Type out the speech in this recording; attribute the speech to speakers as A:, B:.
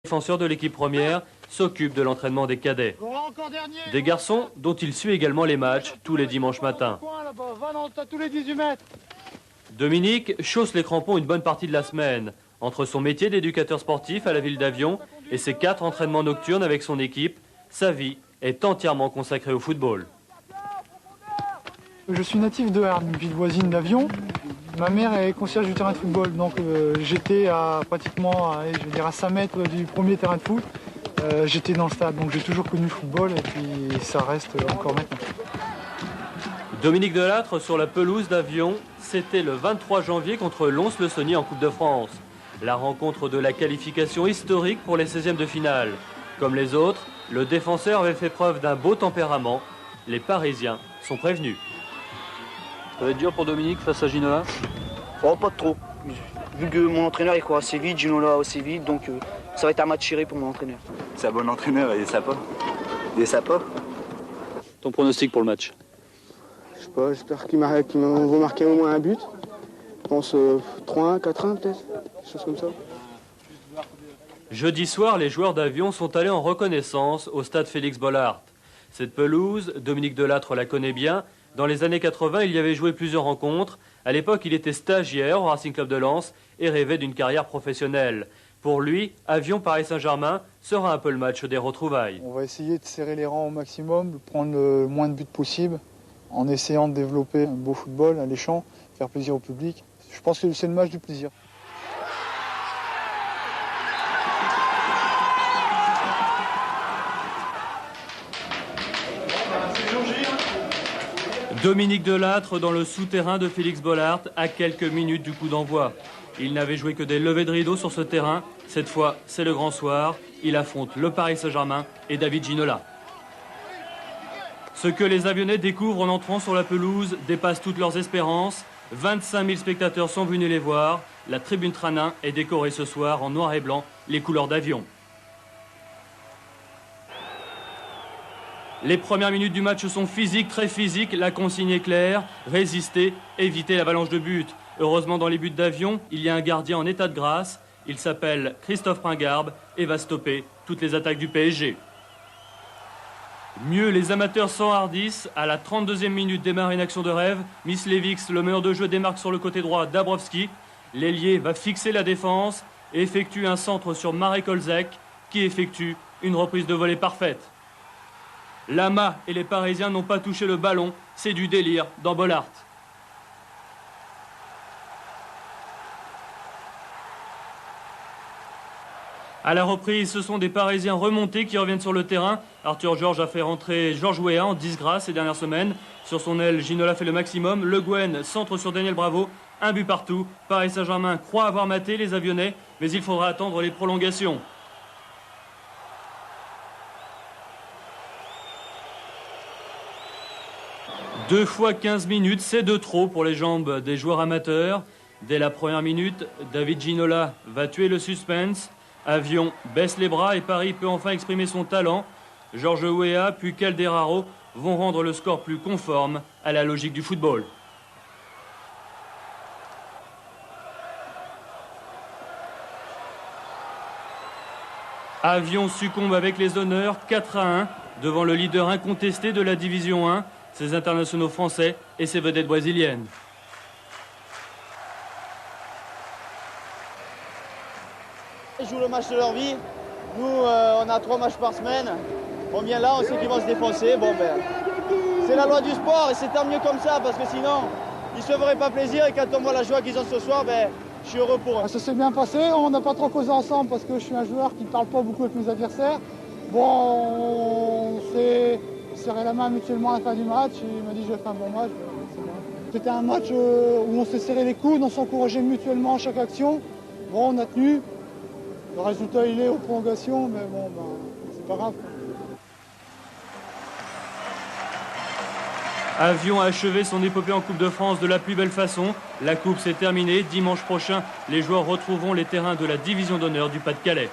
A: Défenseur de l'équipe première s'occupe de l'entraînement des cadets. Des garçons dont il suit également les matchs tous les dimanches matins. Dominique chausse les crampons une bonne partie de la semaine. Entre son métier d'éducateur sportif à la ville d'Avion et ses 4 entraînements nocturnes avec son équipe, sa vie est entièrement consacrée au football.
B: Je suis natif de Herne, une ville voisine d'Avion. Ma mère est concierge du terrain de football, donc j'étais à pratiquement à 5 mètres du premier terrain de foot. J'étais dans le stade, donc j'ai toujours connu le football et puis ça reste encore maintenant.
A: Dominique Delattre sur la pelouse d'Avion, c'était le 23 janvier contre Lons-le-Saunier en Coupe de France. La rencontre de la qualification historique pour les 16e de finale. Comme les autres, le défenseur avait fait preuve d'un beau tempérament. Les Parisiens sont prévenus. Ça va être dur pour Dominique face à Ginola?
C: Oh, pas trop. Vu que mon entraîneur il court assez vite, Ginola aussi vite, donc ça va être un match serré pour mon entraîneur.
D: C'est un bon entraîneur, il est sympa. Il est sympa.
A: Ton pronostic pour le match?
E: Je sais pas, j'espère qu'ils vont marquer au moins un but. Je pense 3-1, 4-1 peut-être, des choses comme ça.
A: Jeudi soir, les joueurs d'Avion sont allés en reconnaissance au stade Félix Bollaert. Cette pelouse, Dominique Delattre la connaît bien. Dans les années 80, il y avait joué plusieurs rencontres. À l'époque, il était stagiaire au Racing Club de Lens et rêvait d'une carrière professionnelle. Pour lui, Avion-Paris Saint-Germain sera un peu le match des retrouvailles.
B: On va essayer de serrer les rangs au maximum, de prendre le moins de buts possible, en essayant de développer un beau football alléchant, faire plaisir au public. Je pense que c'est le match du plaisir.
A: Dominique Delattre dans le souterrain de Félix Bollaert à quelques minutes du coup d'envoi. Il n'avait joué que des levées de rideau sur ce terrain. Cette fois, c'est le grand soir. Il affronte le Paris Saint-Germain et David Ginola. Ce que les Avionnais découvrent en entrant sur la pelouse dépasse toutes leurs espérances. 25 000 spectateurs sont venus les voir. La tribune Tranin est décorée ce soir en noir et blanc, les couleurs d'Avion. Les premières minutes du match sont physiques, très physiques. La consigne est claire, résister, éviter l'avalanche de buts. Heureusement, dans les buts d'Avion, il y a un gardien en état de grâce. Il s'appelle Christophe Pringarbe et va stopper toutes les attaques du PSG. Mieux, les amateurs s'enhardissent. À la 32e minute démarre une action de rêve. Myslevix, le meneur de jeu, démarque sur le côté droit Dabrowski. L'ailier va fixer la défense et effectue un centre sur Marek Olzek qui effectue une reprise de volée parfaite. Lama et les Parisiens n'ont pas touché le ballon. C'est du délire dans Bollaert. À la reprise, ce sont des Parisiens remontés qui reviennent sur le terrain. Arthur Georges a fait rentrer Georges Weah en disgrâce ces dernières semaines. Sur son aile, Ginola fait le maximum. Le Guen centre sur Daniel Bravo. Un but partout. Paris Saint-Germain croit avoir maté les Avionnais, mais il faudra attendre les prolongations. Deux fois 15 minutes, c'est de trop pour les jambes des joueurs amateurs. Dès la première minute, David Ginola va tuer le suspense. Avion baisse les bras et Paris peut enfin exprimer son talent. Georges Weah puis Calderaro vont rendre le score plus conforme à la logique du football. Avion succombe avec les honneurs 4-1 devant le leader incontesté de la division 1, ses internationaux français et ses vedettes brésiliennes.
F: Ils jouent le match de leur vie. Nous, on a 3 matchs par semaine. On vient là, on sait qu'ils vont se défoncer. Bon, c'est la loi du sport et c'est tant mieux comme ça parce que sinon, ils ne se feraient pas plaisir. Et quand on voit la joie qu'ils ont ce soir, je suis heureux pour eux.
B: Ça s'est bien passé, on n'a pas trop causé ensemble parce que je suis un joueur qui ne parle pas beaucoup avec mes adversaires. Bon, on s'est serré la main mutuellement à la fin du match. Il m'a dit je vais faire un bon match. C'était un match où on s'est serré les coudes, on s'encourageait mutuellement à chaque action. Bon, on a tenu. Le résultat, il est aux prolongations, mais bon, c'est pas grave.
A: Avion a achevé son épopée en Coupe de France de la plus belle façon. La Coupe s'est terminée. Dimanche prochain, les joueurs retrouveront les terrains de la division d'honneur du Pas-de-Calais.